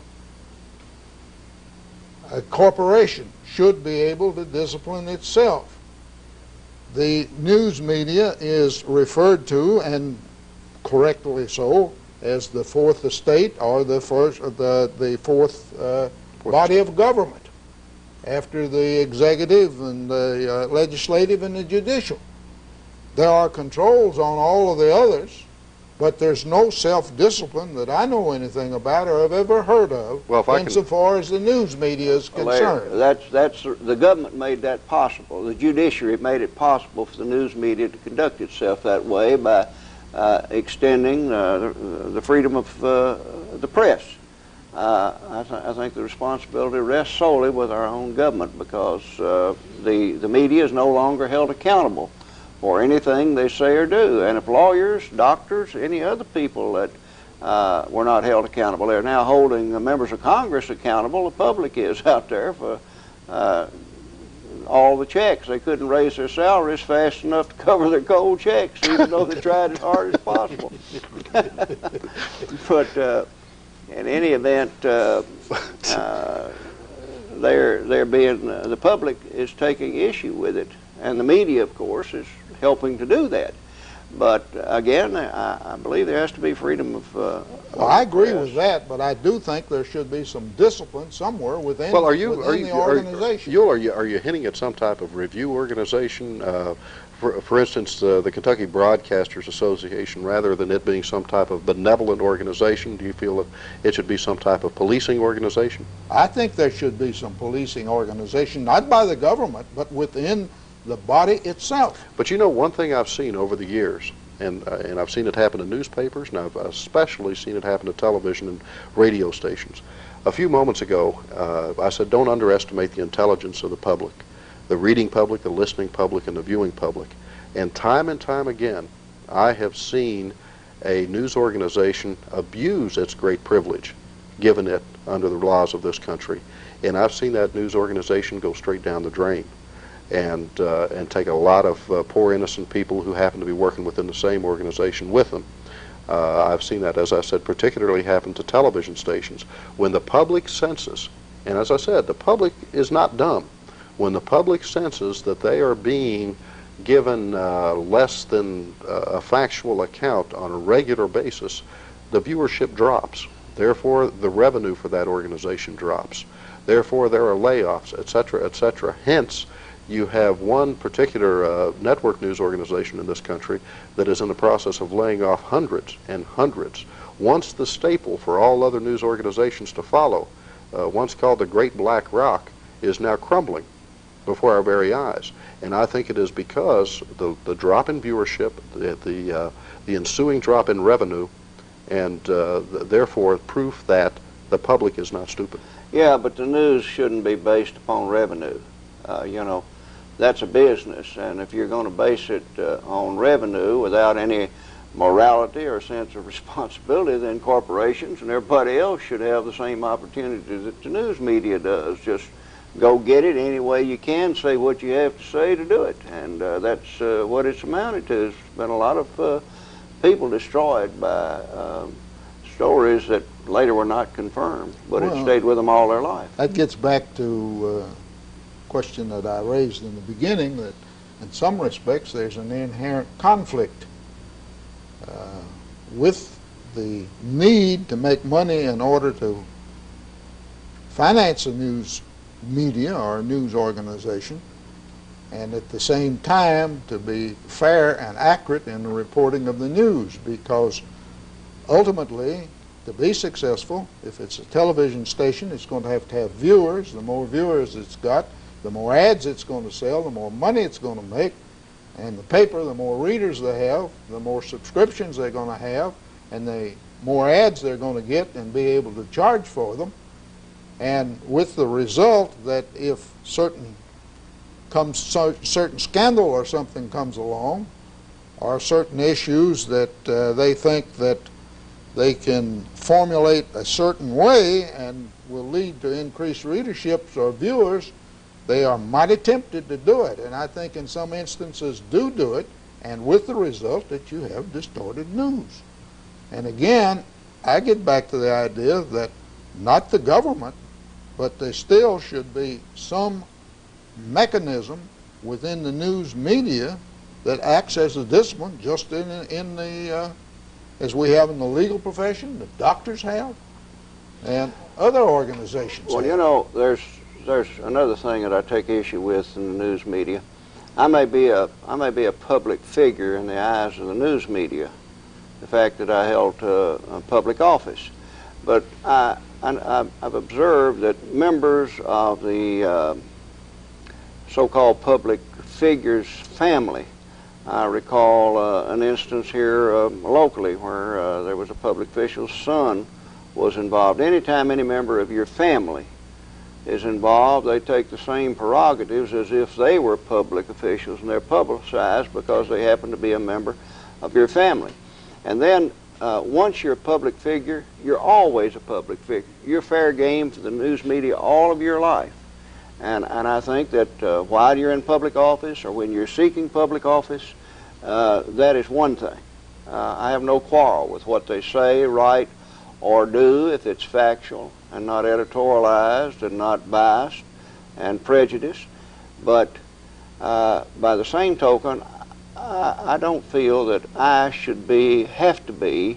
[SPEAKER 2] A corporation should be able to discipline itself. The news media is referred to, and correctly so, as the fourth estate, or the fourth body of government, after the executive and the legislative and the judicial. There are controls on all of the others, but there's no self-discipline that I know anything about or have ever heard of, insofar as the news media is concerned.
[SPEAKER 4] The government made that possible. The judiciary made it possible for the news media to conduct itself that way by extending the freedom of the press. I think the responsibility rests solely with our own government, because the media is no longer held accountable for anything they say or do. And if lawyers, doctors, any other people that were not held accountable, they're now holding the members of Congress accountable. The public is out there for all the checks. They couldn't raise their salaries fast enough to cover their cold checks, even though they tried as hard as possible. But in any event, the public is taking issue with it, and the media, of course, is helping to do that. But again, I believe there has to be freedom of
[SPEAKER 2] well, I agree with that, but I do think there should be some discipline somewhere within, the organization.
[SPEAKER 3] Are you hinting at some type of review organization? For instance, the Kentucky Broadcasters Association, rather than it being some type of benevolent organization, do you feel that it should be some type of policing organization?
[SPEAKER 2] I think there should be some policing organization, not by the government, but within the body itself.
[SPEAKER 3] But you know, one thing I've seen over the years, and I've seen it happen in newspapers, and I've especially seen it happen to television and radio stations. A few moments ago, I said don't underestimate the intelligence of the public, the reading public, the listening public, and the viewing public. And time again, I have seen a news organization abuse its great privilege given it under the laws of this country. And I've seen that news organization go straight down the drain. and take a lot of poor innocent people who happen to be working within the same organization with them. I've seen that, as I said, particularly happen to television stations. When the public senses, and as I said, the public is not dumb, when the public senses that they are being given less than a factual account on a regular basis, the viewership drops. Therefore, the revenue for that organization drops. Therefore, there are layoffs, etc., etc. Hence, you have one particular network news organization in this country that is in the process of laying off hundreds and hundreds. Once the staple for all other news organizations to follow, once called the Great Black Rock, is now crumbling before our very eyes. And I think it is because the drop in viewership, the ensuing drop in revenue, and therefore proof that the public is not stupid.
[SPEAKER 4] Yeah, but the news shouldn't be based upon revenue. You know, that's a business, and if you're going to base it on revenue without any morality or sense of responsibility, then corporations and everybody else should have the same opportunity that the news media does. Just go get it any way you can, say what you have to say to do it, and that's what it's amounted to. There's been a lot of people destroyed by stories that later were not confirmed, but it stayed with them all their life.
[SPEAKER 2] That gets back to question that I raised in the beginning, that in some respects there's an inherent conflict with the need to make money in order to finance a news media or a news organization, and at the same time to be fair and accurate in the reporting of the news, because ultimately, to be successful, if it's a television station, it's going to have viewers. The more viewers it's got, the more ads it's going to sell, the more money it's going to make. And the paper, the more readers they have, the more subscriptions they're going to have, and the more ads they're going to get and be able to charge for them. And with the result that if certain scandal or something comes along, or certain issues that they think that they can formulate a certain way and will lead to increased readerships or viewers, they are mighty tempted to do it, and I think in some instances do it, and with the result that you have distorted news. And again, I get back to the idea that not the government, but there still should be some mechanism within the news media that acts as a discipline, just in the as we have in the legal profession, the doctors have, and other organizations
[SPEAKER 4] Well,
[SPEAKER 2] have.
[SPEAKER 4] you know, there's another thing that I take issue with in the news media. I may be a public figure in the eyes of the news media, the fact that I held a public office, but I've observed that members of the so-called public figures family. I recall an instance here locally where there was a public official's son was involved. Anytime any member of your family is involved, they take the same prerogatives as if they were public officials, and they're publicized because they happen to be a member of your family. And then once you're a public figure, you're always a public figure. You're fair game for the news media all of your life. And I think that while you're in public office or when you're seeking public office, that is one thing. I have no quarrel with what they say, write, or do if it's factual and not editorialized and not biased and prejudiced. But by the same token, I don't feel that I should have to be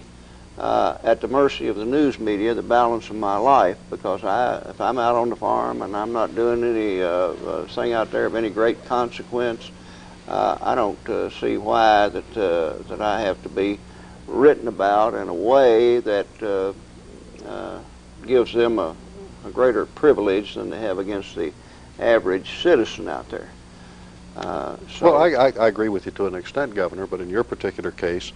[SPEAKER 4] at the mercy of the news media the balance of my life, because if I'm out on the farm and I'm not doing any thing out there of any great consequence, I don't see why that I have to be written about in a way that gives them a greater privilege than they have against the average citizen out there.
[SPEAKER 3] Well, I agree with you to an extent, Governor, but in your particular case,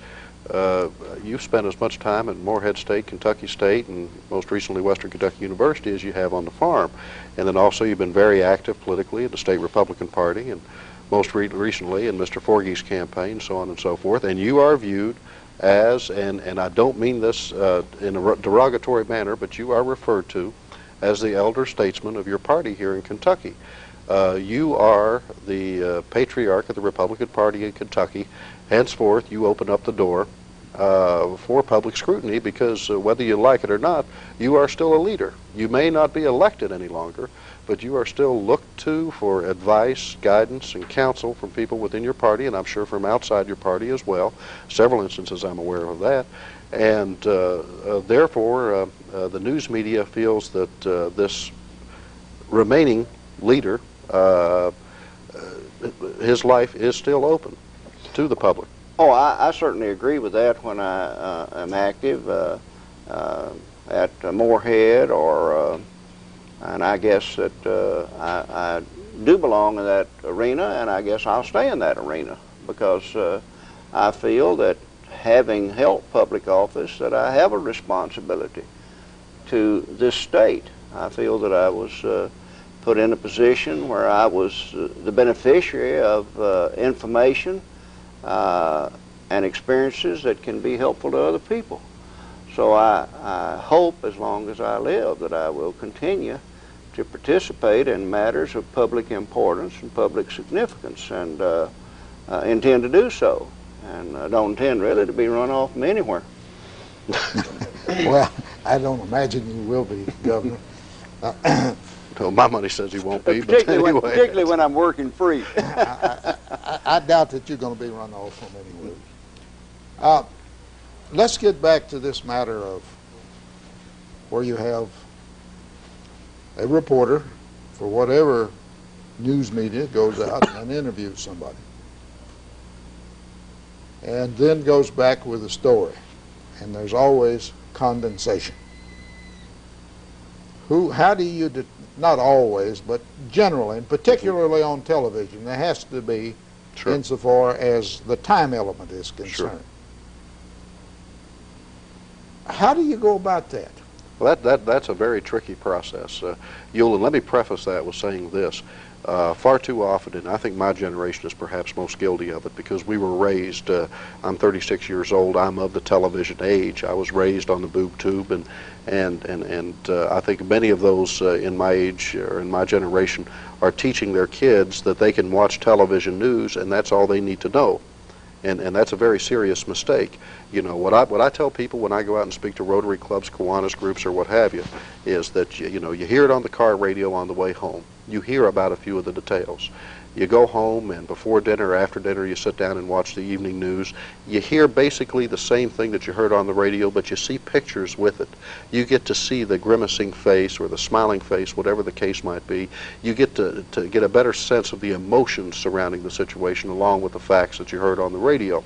[SPEAKER 3] you've spent as much time at Morehead State, Kentucky State, and most recently Western Kentucky University as you have on the farm. And then also you've been very active politically in the state Republican Party, and most recently in Mr. Forgey's campaign, so on and so forth. And you are viewed as, and I don't mean this in a derogatory manner, but you are referred to as the elder statesman of your party here in Kentucky. You are the patriarch of the Republican Party in Kentucky. Henceforth, you open up the door for public scrutiny because whether you like it or not, you are still a leader. You may not be elected any longer, but you are still looked to for advice, guidance, and counsel from people within your party, and I'm sure from outside your party as well. Several instances I'm aware of that. And therefore, the news media feels that this remaining leader, his life is still open to the public.
[SPEAKER 4] Oh, I certainly agree with that when I am active at Moorhead, or and I guess that I do belong in that arena, and I guess I'll stay in that arena because I feel that having held public office, that I have a responsibility to this state. I feel that I was put in a position where I was the beneficiary of information and experiences that can be helpful to other people. So I hope, as long as I live, that I will continue to participate in matters of public importance and public significance, and intend to do so. And I don't intend really to be run off from anywhere.
[SPEAKER 2] Well, I don't imagine you will be, Governor.
[SPEAKER 3] No, my money says he won't be, but anyway.
[SPEAKER 4] Particularly when I'm working free.
[SPEAKER 2] I doubt that you're going to be run off from anywhere. Let's get back to this matter of where you have a reporter for whatever news media goes out and interviews somebody, and then goes back with a story, and there's always condensation. How do you, not always, but generally, and particularly on television, there has to be,
[SPEAKER 3] Sure.
[SPEAKER 2] insofar as the time element is concerned.
[SPEAKER 3] Sure.
[SPEAKER 2] How do you go about that?
[SPEAKER 3] Well, that's a very tricky process. Uhel, and let me preface that with saying this. Far too often, and I think my generation is perhaps most guilty of it, because we were raised, I'm 36 years old, I'm of the television age. I was raised on the boob tube, and I think many of those in my age or in my generation are teaching their kids that they can watch television news and that's all they need to know. And that's a very serious mistake. You know, what I tell people when I go out and speak to Rotary clubs, Kiwanis groups, or what have you, is that you hear it on the car radio on the way home. You hear about a few of the details. You go home, and before dinner or after dinner, you sit down and watch the evening news. You hear basically the same thing that you heard on the radio, but you see pictures with it. You get to see the grimacing face or the smiling face, whatever the case might be. You get to get a better sense of the emotions surrounding the situation, along with the facts that you heard on the radio.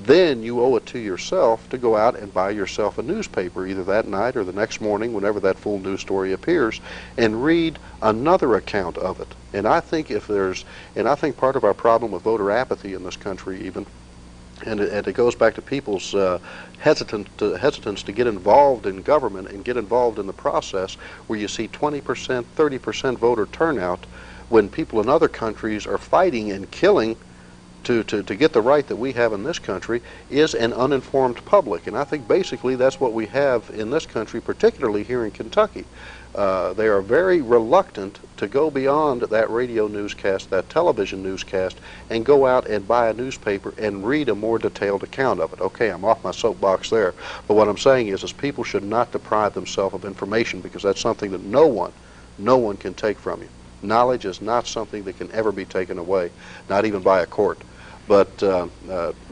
[SPEAKER 3] Then you owe it to yourself to go out and buy yourself a newspaper, either that night or the next morning, whenever that full news story appears, and read another account of it. And I think I think part of our problem with voter apathy in this country, even, and it goes back to people's hesitance to get involved in government and get involved in the process, where you see 20%, 30% voter turnout, when people in other countries are fighting and killing to get the right that we have in this country, is an uninformed public. And I think basically that's what we have in this country, particularly here in Kentucky. They are very reluctant to go beyond that radio newscast, that television newscast, and go out and buy a newspaper and read a more detailed account of it. Okay, I'm off my soapbox there. But what I'm saying is people should not deprive themselves of information, because that's something that no one can take from you. Knowledge is not something that can ever be taken away, not even by a court. But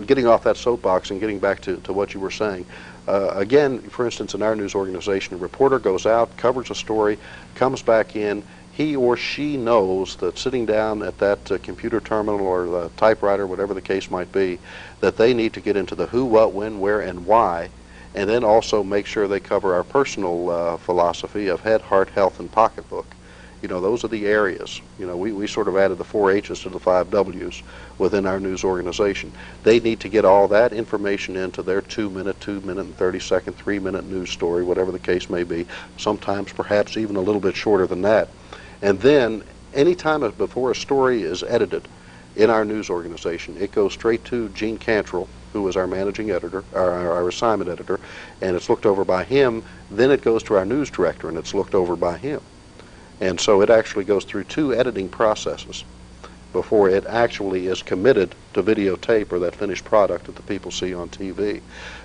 [SPEAKER 3] getting off that soapbox and getting back to what you were saying, again, for instance, in our news organization, a reporter goes out, covers a story, comes back in, he or she knows that sitting down at that computer terminal or the typewriter, whatever the case might be, that they need to get into the who, what, when, where, and why, and then also make sure they cover our personal philosophy of head, heart, health, and pocketbook. You know, those are the areas. You know, we sort of added the 4 H's to the 5 W's within our news organization. They need to get all that information into their 2-minute and 30-second, 3-minute news story, whatever the case may be, sometimes perhaps even a little bit shorter than that. And then any time before a story is edited in our news organization, it goes straight to Gene Cantrell, who is our managing editor, our assignment editor, and it's looked over by him. Then it goes to our news director, and it's looked over by him. And so it actually goes through 2 editing processes before it actually is committed to videotape or that finished product that the people see on TV.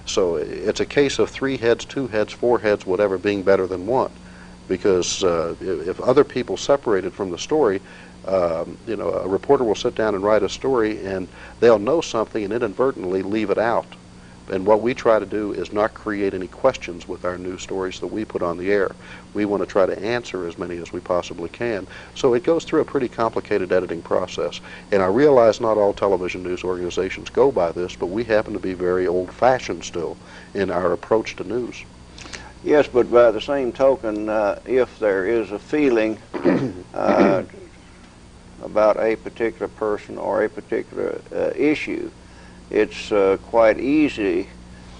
[SPEAKER 3] So it's a case of 3 heads, 2 heads, 4 heads, whatever, being better than one. Because if other people separated from the story, you know, a reporter will sit down and write a story and they'll know something and inadvertently leave it out. And what we try to do is not create any questions with our news stories that we put on the air. We want to try to answer as many as we possibly can. So it goes through a pretty complicated editing process. And I realize not all television news organizations go by this, but we happen to be very old-fashioned still in our approach to news.
[SPEAKER 4] Yes, but by the same token, if there is a feeling about a particular person or a particular issue, it's quite easy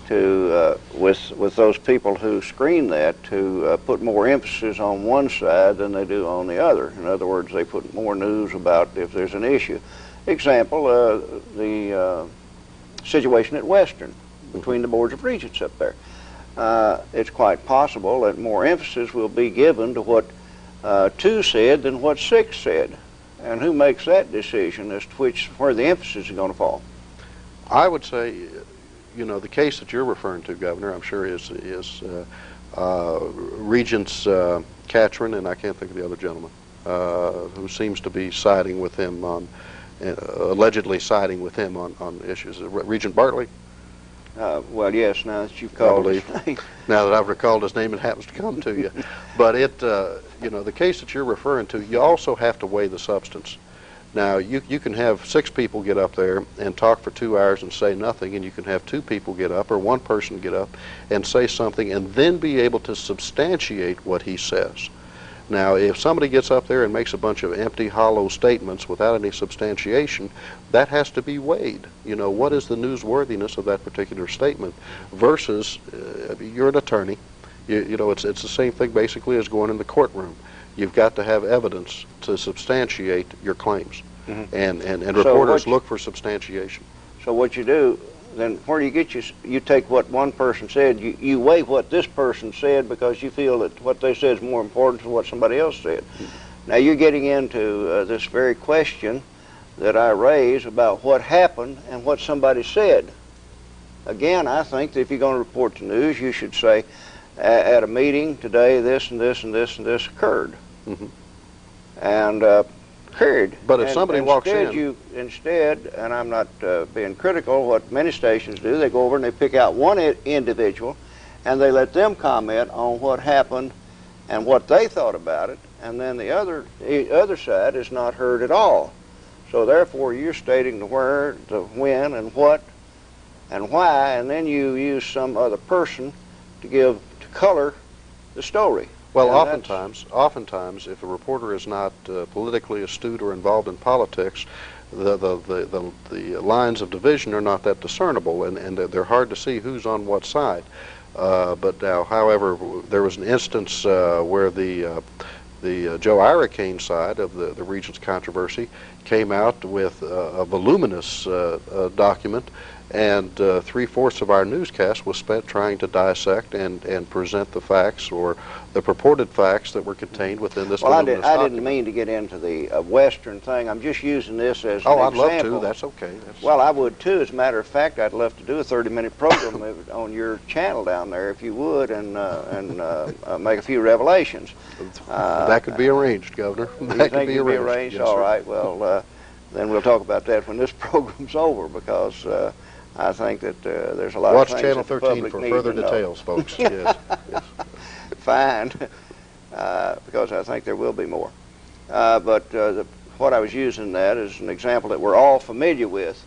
[SPEAKER 4] to, with those people who screen that, to put more emphasis on one side than they do on the other. In other words, they put more news about if there's an issue. Example, the situation at Western between the boards of regents up there. It's quite possible that more emphasis will be given to what 2 said than what 6 said. And who makes that decision as to where the emphasis is going to fall?
[SPEAKER 3] I would say, you know, the case that you're referring to, Governor, I'm sure is Regents Catron, and I can't think of the other gentleman, who seems to be siding with him on, allegedly siding with him on issues. Regent Bartley?
[SPEAKER 4] Well, yes, now that you've called his name.
[SPEAKER 3] Now that I've recalled his name, it happens to come to you. But you know, the case that you're referring to, you also have to weigh the substance. Now, you can have 6 people get up there and talk for 2 hours and say nothing, and you can have 2 people get up or 1 person get up and say something and then be able to substantiate what he says. Now, if somebody gets up there and makes a bunch of empty, hollow statements without any substantiation, that has to be weighed. You know, what is the newsworthiness of that particular statement versus, you're an attorney. You know, it's the same thing basically as going in the courtroom. You've got to have evidence to substantiate your claims. Mm-hmm. And reporters look for substantiation.
[SPEAKER 4] So what you do, then where do you get you take what one person said, you weigh what this person said because you feel that what they said is more important than what somebody else said. Mm-hmm. Now you're getting into this very question that I raise about what happened and what somebody said. Again, I think that if you're going to report the news, you should say, at a meeting today, this and this and this and this occurred. Mm-hmm. And period.
[SPEAKER 3] But if somebody walks in...
[SPEAKER 4] Instead, and I'm not being critical, what many stations do, they go over and they pick out one individual and they let them comment on what happened and what they thought about it, and then the other side is not heard at all. So therefore you're stating the where, the when, and what, and why, and then you use some other person to color the story.
[SPEAKER 3] Well, oftentimes, if a reporter is not politically astute or involved in politics, the lines of division are not that discernible, and they're hard to see who's on what side. But now, however, there was an instance where the Joe Iracane side of the Regents controversy came out with a voluminous document, and 3/4 of our newscast was spent trying to dissect and present the facts or the purported facts that were contained within this voluminous document.
[SPEAKER 4] I didn't mean to get into the Western thing. I'm just using this as an example.
[SPEAKER 3] I'd love to. That's okay.
[SPEAKER 4] Well, I would too. As a matter of fact, I'd love to do a 30-minute program on your channel down there, if you would, and make a few revelations.
[SPEAKER 3] That could be arranged, Governor. That could be arranged.
[SPEAKER 4] Yes, all right. Well, then we'll talk about that when this program's over, because I think that there's a lot of things
[SPEAKER 3] Watch Channel 13 for further details, folks. Yes. Yes.
[SPEAKER 4] Fine, because I think there will be more. But what I was using that is an example that we're all familiar with,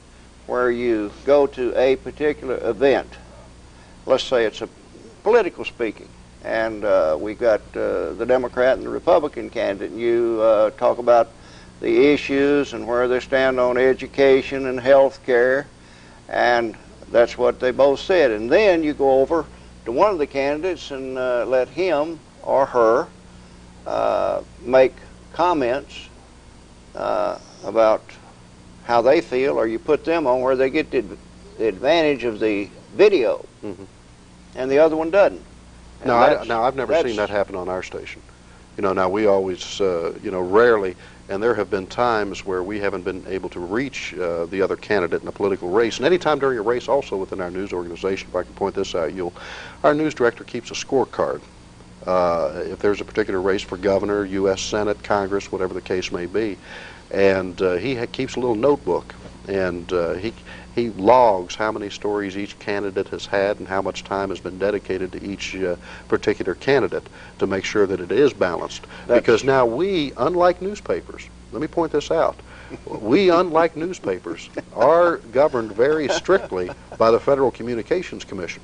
[SPEAKER 4] where you go to a particular event. Let's say it's a political speaking, and we got the Democrat and the Republican candidate, and you talk about the issues and where they stand on education and health care, and that's what they both said. And then you go over to one of the candidates and let him or her make comments about how they feel, or you put them on where they get the advantage of the video, mm-hmm. and the other one doesn't.
[SPEAKER 3] Now, I've never seen that happen on our station. Now we always, rarely, and there have been times where we haven't been able to reach the other candidate in a political race. And any time during a race, also within our news organization, if I can point this out, our news director keeps a scorecard. If there's a particular race for governor, U.S. Senate, Congress, whatever the case may be, and he keeps a little notebook, and he logs how many stories each candidate has had and how much time has been dedicated to each particular candidate to make sure that it is balanced. Because now we, unlike newspapers, let me point this out, we, unlike newspapers, are governed very strictly by the Federal Communications Commission.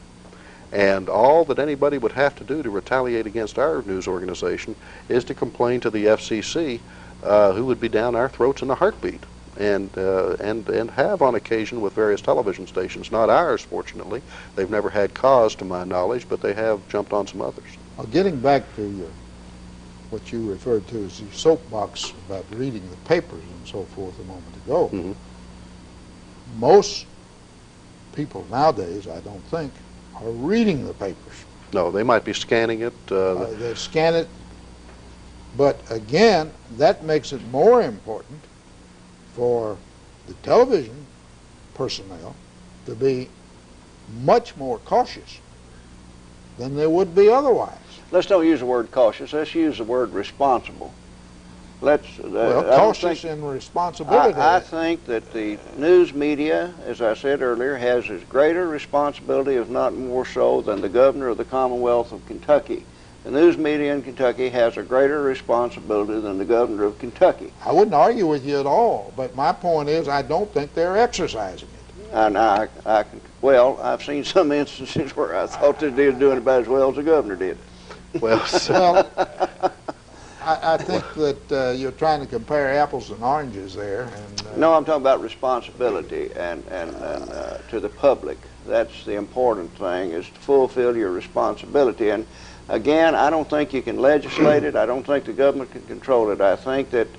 [SPEAKER 3] And all that anybody would have to do to retaliate against our news organization is to complain to the FCC, who would be down our throats in a heartbeat. And have on occasion with various television stations, not ours, fortunately. They've never had cause, to my knowledge, but they have jumped on some others.
[SPEAKER 2] Well, getting back to what you referred to as the soapbox about reading the papers and so forth a moment ago,
[SPEAKER 3] Mm-hmm.
[SPEAKER 2] most people nowadays, I don't think, are reading the papers.
[SPEAKER 3] No, they might be scanning it.
[SPEAKER 2] They scan it, but again, that makes it more important for the television personnel to be much more cautious than they would be otherwise.
[SPEAKER 4] Let's don't use the word cautious. Let's use the word responsible.
[SPEAKER 2] Well, cautious and responsibility.
[SPEAKER 4] I think that the news media, as I said earlier, has as greater responsibility, if not more so, than the governor of the Commonwealth of Kentucky. The news media in Kentucky has a greater responsibility than the governor of Kentucky.
[SPEAKER 2] I wouldn't argue with you at all, but my point is I don't think they're exercising it.
[SPEAKER 4] And well, I've seen some instances where I thought they were doing about as well as the governor did.
[SPEAKER 3] Well,
[SPEAKER 2] I think that you're trying to compare apples and oranges there. And,
[SPEAKER 4] no, I'm talking about responsibility and to the public. That's the important thing, is to fulfill your responsibility. And again, I don't think you can legislate it. I don't think the government can control it. I think that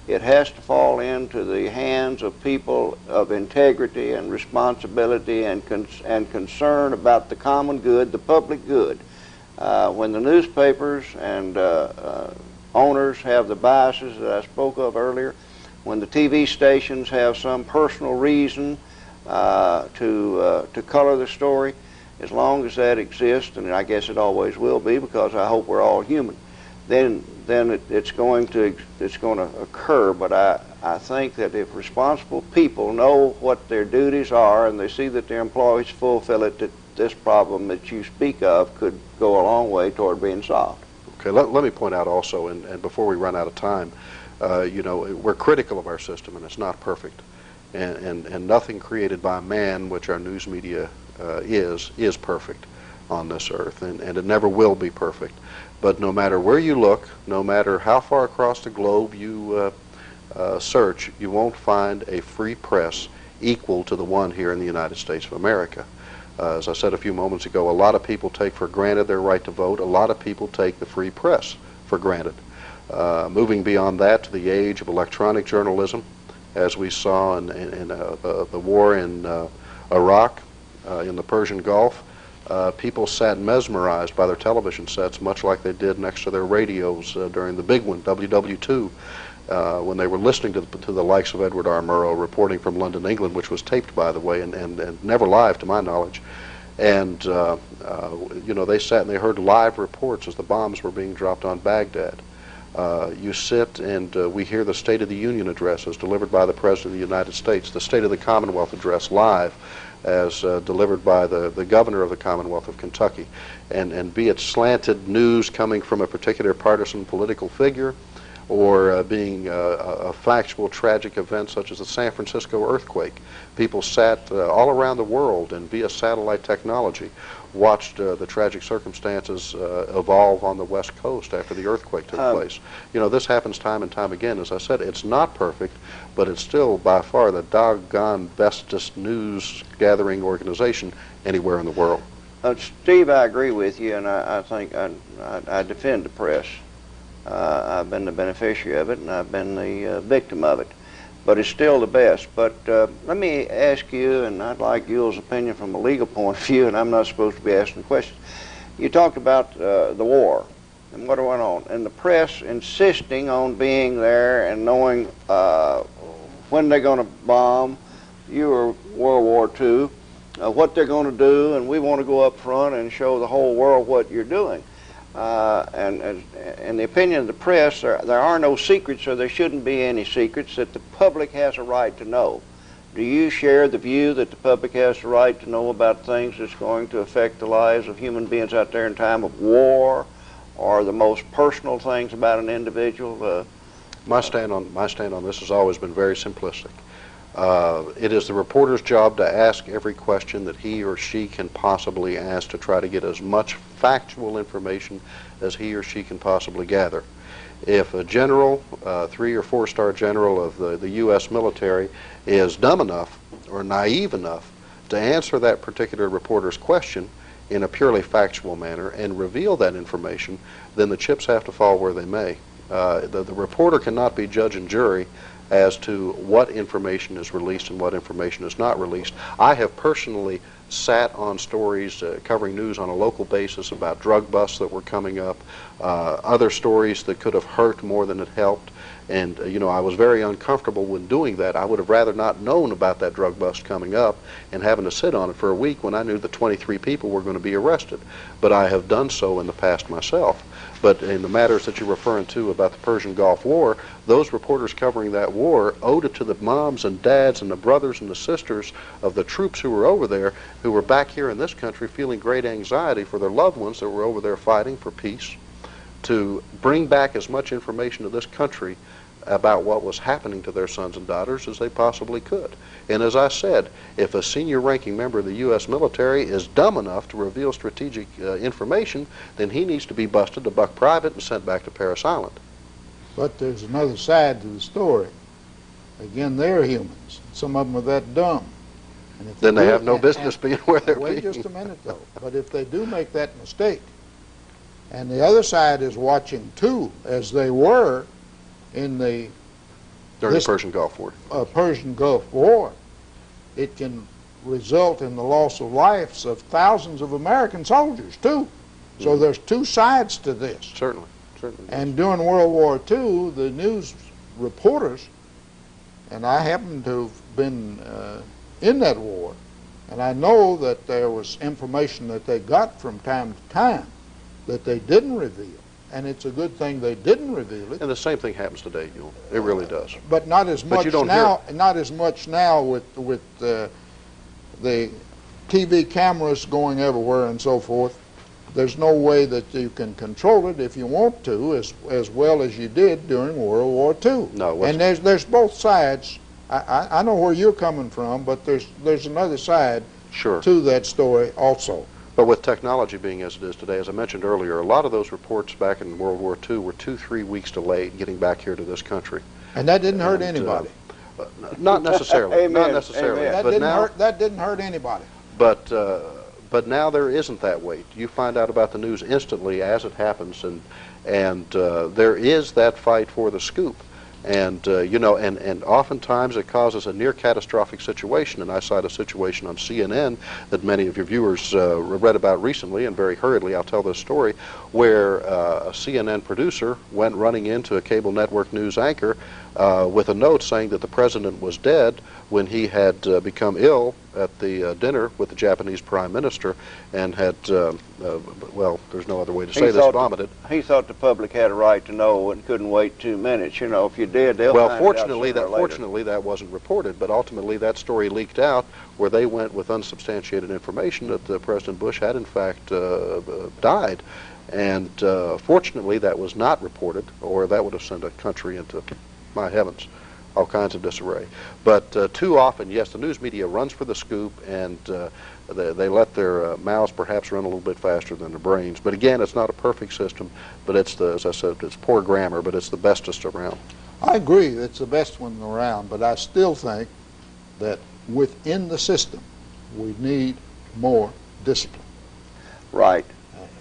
[SPEAKER 4] it has to fall into the hands of people of integrity and responsibility and concern about the common good, the public good. When the newspapers and owners have the biases that I spoke of earlier, when the TV stations have some personal reason to color the story, as long as that exists, and I guess it always will be, because I hope we're all human, then it's going to occur. But I think that if responsible people know what their duties are and they see that their employees fulfill it, that this problem that you speak of could go a long way toward being solved.
[SPEAKER 3] Okay, let me point out also, and before we run out of time, we're critical of our system, and it's not perfect. And nothing created by man, which our news media is perfect on this earth, and it never will be perfect. But no matter where you look, no matter how far across the globe you search, you won't find a free press equal to the one here in the United States of America. As I said a few moments ago, a lot of people take for granted their right to vote. A lot of people take the free press for granted. Moving beyond that to the age of electronic journalism, as we saw in the war in Iraq, in the Persian Gulf, people sat mesmerized by their television sets, much like they did next to their radios during the big one, WW2, when they were listening to the likes of Edward R. Murrow reporting from London, England, which was taped, by the way, and never live, to my knowledge. And they sat and they heard live reports as the bombs were being dropped on Baghdad. You sit and we hear the State of the Union addresses delivered by the President of the United States, the State of the Commonwealth address live as delivered by the Governor of the Commonwealth of Kentucky. And be it slanted news coming from a particular partisan political figure, or being a factual tragic event such as the San Francisco earthquake. People sat all around the world and via satellite technology watched the tragic circumstances evolve on the West Coast after the earthquake took place. This happens time and time again. As I said, it's not perfect, but it's still by far the doggone bestest news gathering organization anywhere in the world.
[SPEAKER 4] Steve, I agree with you, and I think I defend the press. I've been the beneficiary of it, and I've been the victim of it. But it's still the best. But let me ask you, and I'd like Yule's opinion from a legal point of view, and I'm not supposed to be asking questions. You talked about the war and what went on. And the press insisting on being there and knowing when they're going to bomb you or World War II, what they're going to do, and we want to go up front and show the whole world what you're doing. And in the opinion of the press, there are no secrets, or there shouldn't be any secrets that the public has a right to know. Do you share the view that the public has the right to know about things that's going to affect the lives of human beings out there in time of war, or the most personal things about an individual?
[SPEAKER 3] My stand on this has always been very simplistic. It is the reporter's job to ask every question that he or she can possibly ask to try to get as much factual information as he or she can possibly gather. If a general, 3- or 4-star general of the U.S. military is dumb enough or naive enough to answer that particular reporter's question in a purely factual manner and reveal that information, then the chips have to fall where they may. The reporter cannot be judge and jury as to what information is released and what information is not released. I have personally sat on stories covering news on a local basis about drug busts that were coming up, other stories that could have hurt more than it helped. And, you know, I was very uncomfortable when doing that. I would have rather not known about that drug bust coming up and having to sit on it for a week when I knew that 23 people were going to be arrested. But I have done so in the past myself. But in the matters that you're referring to about the Persian Gulf War, those reporters covering that war owed it to the moms and dads and the brothers and the sisters of the troops who were over there, who were back here in this country feeling great anxiety for their loved ones that were over there fighting for peace, to bring back as much information to this country about what was happening to their sons and daughters as they possibly could. And as I said, if a senior ranking member of the U.S. military is dumb enough to reveal strategic information, then he needs to be busted to buck private and sent back to Parris Island.
[SPEAKER 2] But there's another side to the story. Again, they're humans. Some of them are that dumb. And if
[SPEAKER 3] then they have no business being where they're being.
[SPEAKER 2] Wait just a minute, though. But if they do make that mistake, and the other side is watching too, as they were in the
[SPEAKER 3] during the Persian Gulf War.
[SPEAKER 2] Persian Gulf War, it can result in the loss of lives of thousands of American soldiers too. So there's two sides to this.
[SPEAKER 3] Certainly, certainly.
[SPEAKER 2] And during World War II, the news reporters, and I happen to have been in that war, and I know that there was information that they got from time to time that they didn't reveal. And it's a good thing they didn't reveal it.
[SPEAKER 3] And the same thing happens today, Uhel. It really does.
[SPEAKER 2] But not as much now. Not as much now with the TV cameras going everywhere and so forth. There's no way that you can control it if you want to, as well as you did during World War II.
[SPEAKER 3] No.
[SPEAKER 2] And there's both sides. I know where you're coming from, but there's another side to that story also.
[SPEAKER 3] But with technology being as it is today, as I mentioned earlier, a lot of those reports back in World War II were 2-3 weeks delayed getting back here to this country.
[SPEAKER 2] And that didn't hurt anybody.
[SPEAKER 3] Not necessarily.
[SPEAKER 4] Amen.
[SPEAKER 3] Not necessarily.
[SPEAKER 4] Amen.
[SPEAKER 2] That didn't hurt anybody.
[SPEAKER 3] But now there isn't that wait. You find out about the news instantly as it happens, and there is that fight for the scoop. And you know, and oftentimes it causes a near catastrophic situation. And I cite a situation on CNN that many of your viewers read about recently, and very hurriedly I'll tell this story, where a CNN producer went running into a cable network news anchor with a note saying that the president was dead when he had become ill at the dinner with the Japanese Prime Minister and had, well, there's no other way to say this, vomited.
[SPEAKER 4] He thought the public had a right to know and couldn't wait 2 minutes. You know, if you did, they'll
[SPEAKER 3] well,
[SPEAKER 4] find
[SPEAKER 3] fortunately,
[SPEAKER 4] it out sooner or later.
[SPEAKER 3] fortunately, that wasn't reported, but ultimately that story leaked out where they went with unsubstantiated information that President Bush had, in fact, died. And fortunately, that was not reported, or that would have sent a country into, my heavens, all kinds of disarray. But too often, yes, the news media runs for the scoop, and they let their mouths perhaps run a little bit faster than their brains. But again, it's not a perfect system, but it's the, as I said, it's poor grammar, but it's the bestest around.
[SPEAKER 2] I agree, it's the best one around, but I still think that within the system, we need more discipline.
[SPEAKER 4] Right,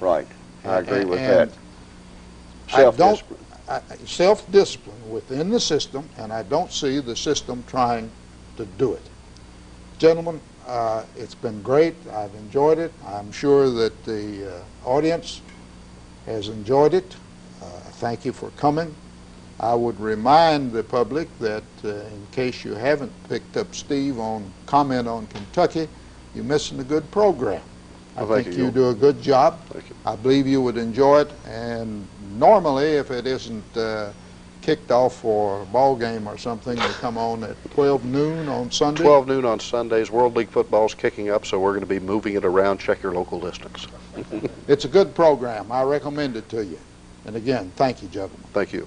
[SPEAKER 4] right. I agree with that. Self-discipline.
[SPEAKER 2] Self-discipline within the system, and I don't see the system trying to do it. Gentlemen, it's been great. I've enjoyed it. I'm sure that the audience has enjoyed it. Thank you for coming. I would remind the public that in case you haven't picked up Steve on comment on Kentucky, you're missing a good program. I think you do a good job.
[SPEAKER 3] Thank you.
[SPEAKER 2] I believe you would enjoy it, and normally if it isn't kicked off for a ball game or something, you come on at 12 noon on Sunday.
[SPEAKER 3] 12 noon on Sundays. World League football's kicking up, so we're going to be moving it around. Check your local listings.
[SPEAKER 2] It's a good program. I recommend it to you. And again, thank you, gentlemen.
[SPEAKER 3] Thank you.